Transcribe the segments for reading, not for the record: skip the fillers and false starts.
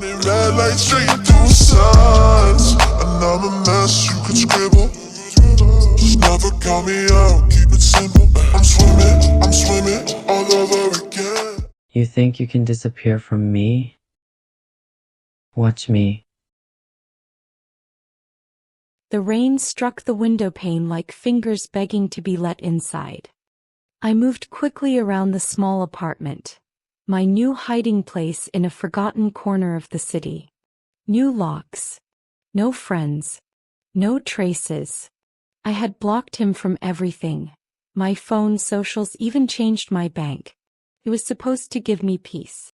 running red lights straight through signs. And I'm a mess you could scribble. Just never count me out, keep it simple. I'm swimming all over again. You think you can disappear from me? Watch me. The rain struck the window pane like fingers begging to be let inside. I moved quickly around the small apartment, my new hiding place in a forgotten corner of the city. New locks. No friends. No traces. I had blocked him from everything. My phone, socials, even changed my bank. It was supposed to give me peace.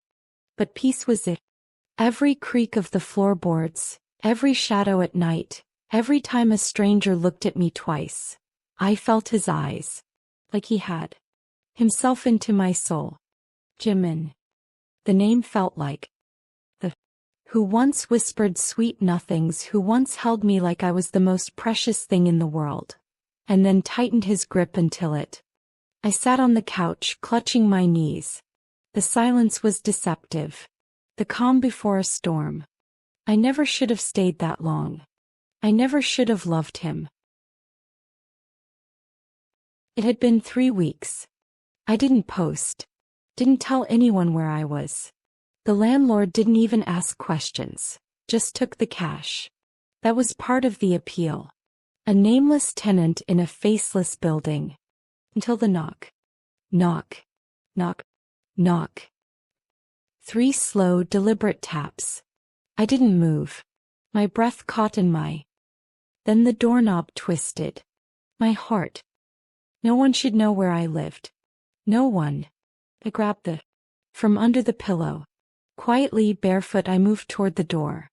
But peace was it. Every creak of the floorboards, every shadow at night, every time a stranger looked at me twice, I felt his eyes, like he had himself into my soul. Jimin. The name felt like the who once whispered sweet nothings, who once held me like I was the most precious thing in the world, and then tightened his grip until it. I sat on the couch, clutching my knees. The silence was deceptive. The calm before a storm. I never should have stayed that long. I never should have loved him. It had been 3 weeks. I didn't post. Didn't tell anyone where I was. The landlord didn't even ask questions. Just took the cash. That was part of the appeal. A nameless tenant in a faceless building. Until the knock. Knock. Knock. Knock. 3 slow, deliberate taps. I didn't move. My breath caught in my. Then the doorknob twisted. My heart. No one should know where I lived. No one. I grabbed the. From under the pillow. Quietly, barefoot, I moved toward the door.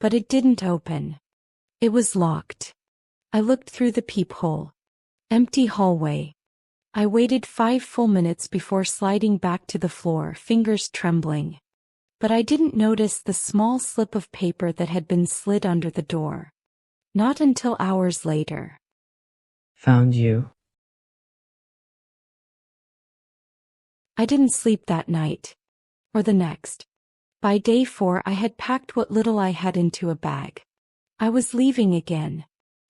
But it didn't open. It was locked. I looked through the peephole. Empty hallway. I waited 5 full minutes before sliding back to the floor, fingers trembling. But I didn't notice the small slip of paper that had been slid under the door. Not until hours later. Found you. I didn't sleep that night. Or the next. By day 4 I had packed what little I had into a bag. I was leaving again.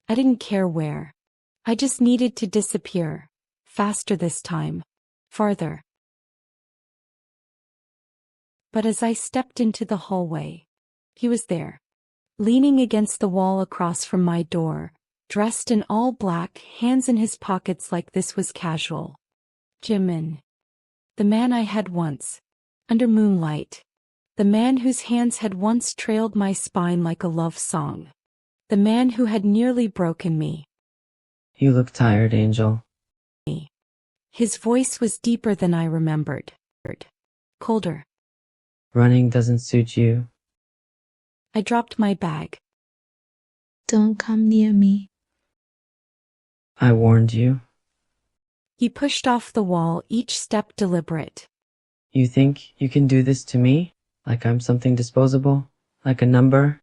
I didn't care where. I just needed to disappear. Faster this time. Farther. But as I stepped into the hallway, he was there. Leaning against the wall across from my door, dressed in all black, hands in his pockets like this was casual. Jimin. The man I had once. Under moonlight. The man whose hands had once trailed my spine like a love song. The man who had nearly broken me. You look tired, Angel. His voice was deeper than I remembered. Colder. Running doesn't suit you. I dropped my bag. Don't come near me. I warned you. He pushed off the wall, each step deliberate. You think you can do this to me? Like I'm something disposable? Like a number?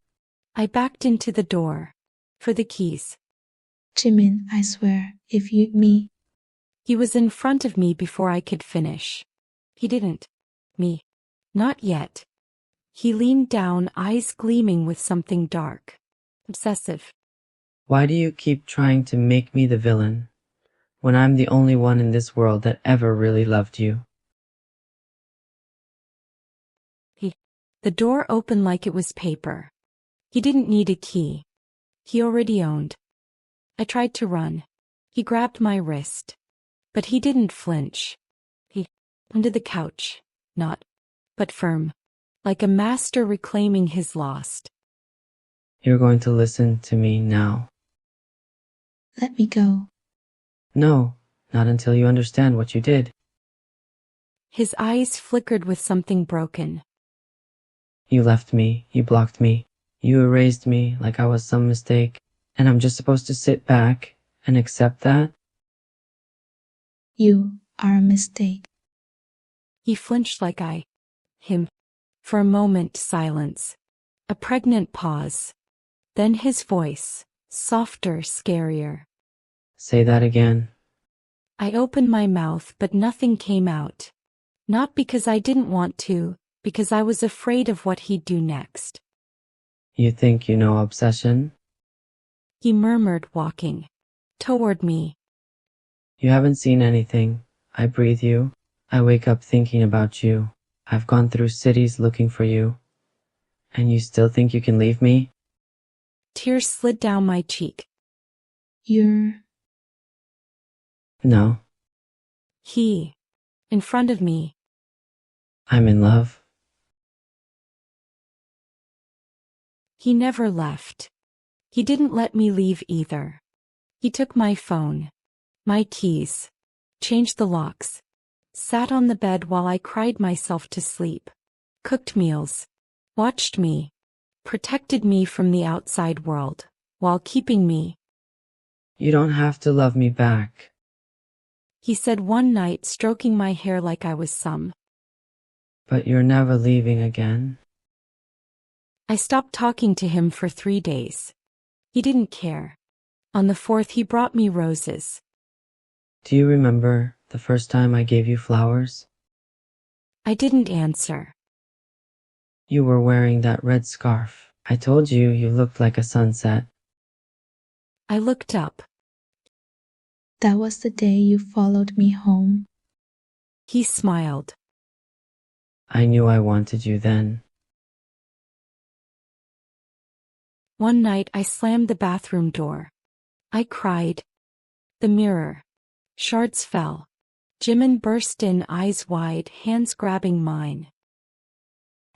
I backed into the door. For the keys. Jimin, I swear, if you me. He was in front of me before I could finish. He didn't. Me. Not yet. He leaned down, eyes gleaming with something dark. Obsessive. Why do you keep trying to make me the villain, when I'm the only one in this world that ever really loved you? The door opened like it was paper. He didn't need a key. He already owned. I tried to run. He grabbed my wrist. But he didn't flinch. He, under the couch, not, but firm, like a master reclaiming his lost. You're going to listen to me now. Let me go. No, not until you understand what you did. His eyes flickered with something broken. You left me, you blocked me, you erased me like I was some mistake, and I'm just supposed to sit back and accept that? You are a mistake. He flinched like him. For a moment, silence. A pregnant pause. Then his voice, softer, scarier. Say that again. I opened my mouth, but nothing came out. Not because I didn't want to, because I was afraid of what he'd do next. You think you know obsession? He murmured, walking toward me. You haven't seen anything. I breathe you. I wake up thinking about you. I've gone through cities looking for you. And you still think you can leave me? Tears slid down my cheek. You're No, He, in front of me. I'm in love. He never left. He didn't let me leave either. He took my phone, my keys, changed the locks, sat on the bed while I cried myself to sleep, cooked meals, watched me, protected me from the outside world, while keeping me. You don't have to love me back. He said one night, stroking my hair like I was some. But you're never leaving again. I stopped talking to him for 3 days. He didn't care. On the 4th, he brought me roses. Do you remember the first time I gave you flowers? I didn't answer. You were wearing that red scarf. I told you you looked like a sunset. I looked up. that was the day you followed me home. He smiled. I knew I wanted you then. One night I slammed the bathroom door. I cried. The mirror. Shards fell. Jimin burst in, eyes wide, hands grabbing mine.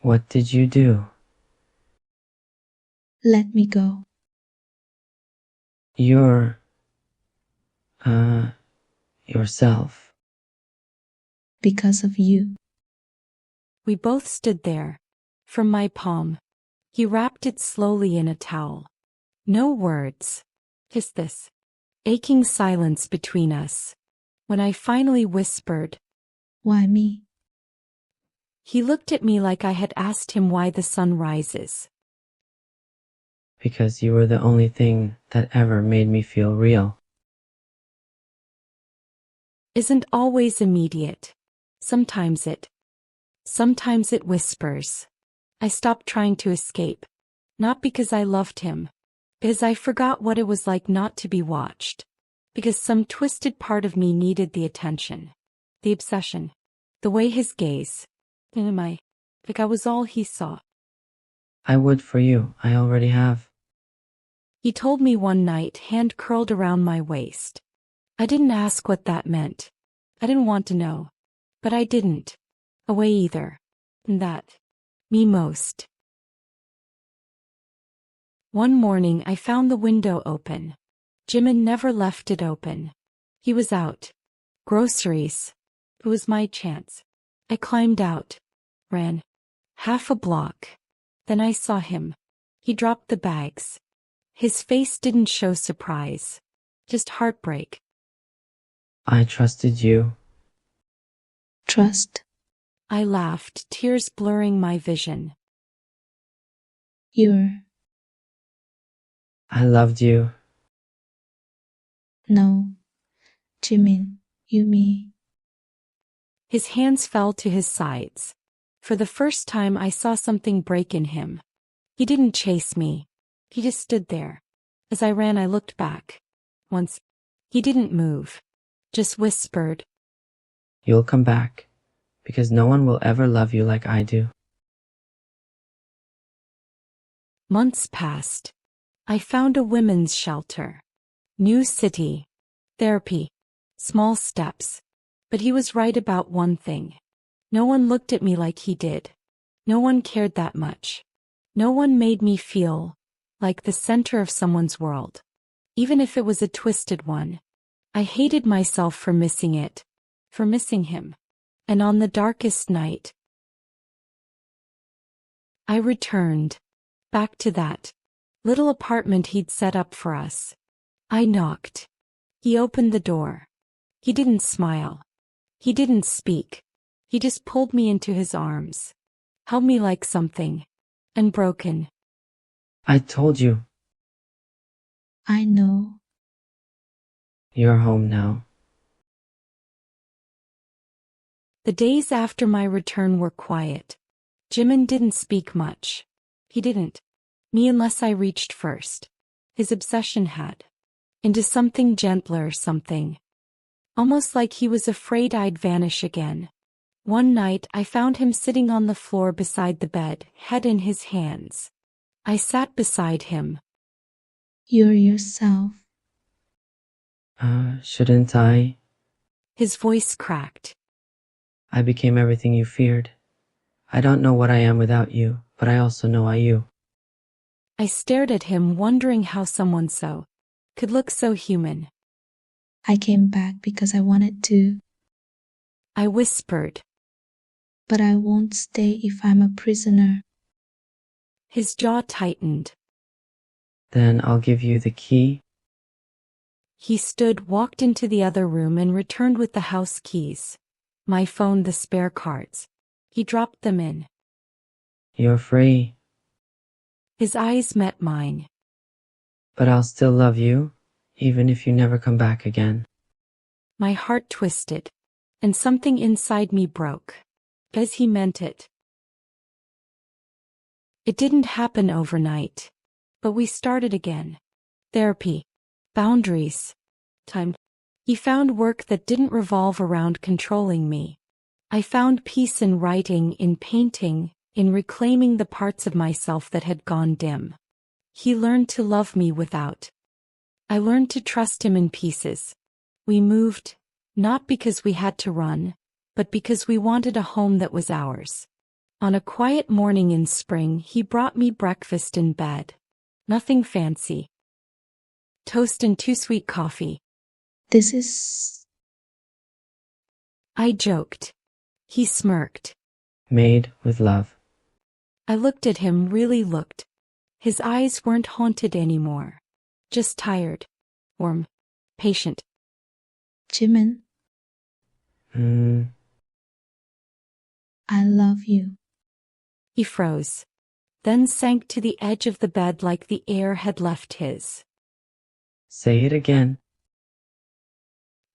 What did you do? Let me go. You're... yourself. Because of you. We both stood there. From my palm. He wrapped it slowly in a towel. No words. Just this aching silence between us. When I finally whispered, Why me? he looked at me like I had asked him why the sun rises. Because you were the only thing that ever made me feel real. Isn't always immediate. Sometimes it whispers. I stopped trying to escape. Not because I loved him. Because I forgot what it was like not to be watched. Because some twisted part of me needed the attention. The obsession. The way his gaze. Like I was all he saw. I would for you. I already have. He told me one night, hand curled around my waist. I didn't ask what that meant. I didn't want to know. But I didn't. Away either. And that. Me most. One morning I found the window open. Jimin never left it open. He was out. Groceries. It was my chance. I climbed out. Ran. Half a block. Then I saw him. He dropped the bags. His face didn't show surprise. Just heartbreak. I trusted you. Trust. I laughed, tears blurring my vision. You're. I loved you. No. Jimin. You me. His hands fell to his sides. For the first time I saw something break in him. He didn't chase me. He just stood there. As I ran I looked back. Once. He didn't move. Just whispered. You'll come back. Because no one will ever love you like I do. Months passed. I found a women's shelter. New city. Therapy. Small steps. But he was right about one thing. No one looked at me like he did. No one cared that much. No one made me feel like the center of someone's world. Even if it was a twisted one. I hated myself for missing it. For missing him. And on the darkest night, I returned. Back to that little apartment he'd set up for us. I knocked. He opened the door. He didn't smile. He didn't speak. He just pulled me into his arms. Held me like something. Unbroken. I told you. I know. You're home now. The days after my return were quiet. Jimin didn't speak much. He didn't. Me unless I reached first. His obsession had. Into something gentler, something. Almost like he was afraid I'd vanish again. One night I found him sitting on the floor beside the bed, head in his hands. I sat beside him. You're yourself. Shouldn't I? His voice cracked. I became everything you feared. I don't know what I am without you, but I also know I you. I stared at him, wondering how someone could look so human. I came back because I wanted to, I whispered. but I won't stay if I'm a prisoner. His jaw tightened. Then I'll give you the key. He stood, walked into the other room and returned with the house keys. My phone, the spare cards. He dropped them in. You're free. His eyes met mine. But I'll still love you, even if you never come back again. My heart twisted, and something inside me broke. Because he meant it. It didn't happen overnight. But we started again. Therapy. Boundaries. Time. He found work that didn't revolve around controlling me. I found peace in writing, in painting, in reclaiming the parts of myself that had gone dim. He learned to love me without. I learned to trust him in pieces. We moved, not because we had to run, but because we wanted a home that was ours. On a quiet morning in spring, he brought me breakfast in bed. Nothing fancy. Toast and 2 sweet coffee. This is... I joked. He smirked. Made with love. I looked at him, really looked. His eyes weren't haunted anymore. Just tired. Warm. Patient. Jimin, I love you. He froze. Then sank to the edge of the bed like the air had left his. Say it again.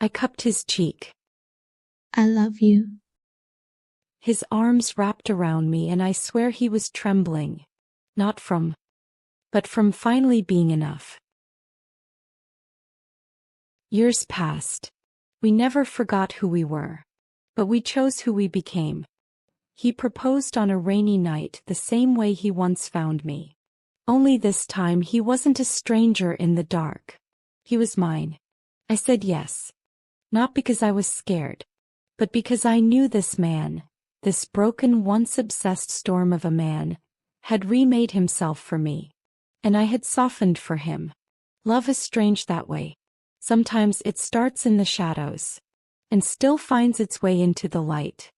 I cupped his cheek. I love you. His arms wrapped around me and I swear he was trembling. Not from, but from finally being enough. Years passed. We never forgot who we were. But we chose who we became. He proposed on a rainy night the same way he once found me. Only this time he wasn't a stranger in the dark. He was mine. I said yes. Not because I was scared, but because I knew this man, this broken, once-obsessed storm of a man, had remade himself for me. And I had softened for him. Love is strange that way. Sometimes it starts in the shadows, and still finds its way into the light.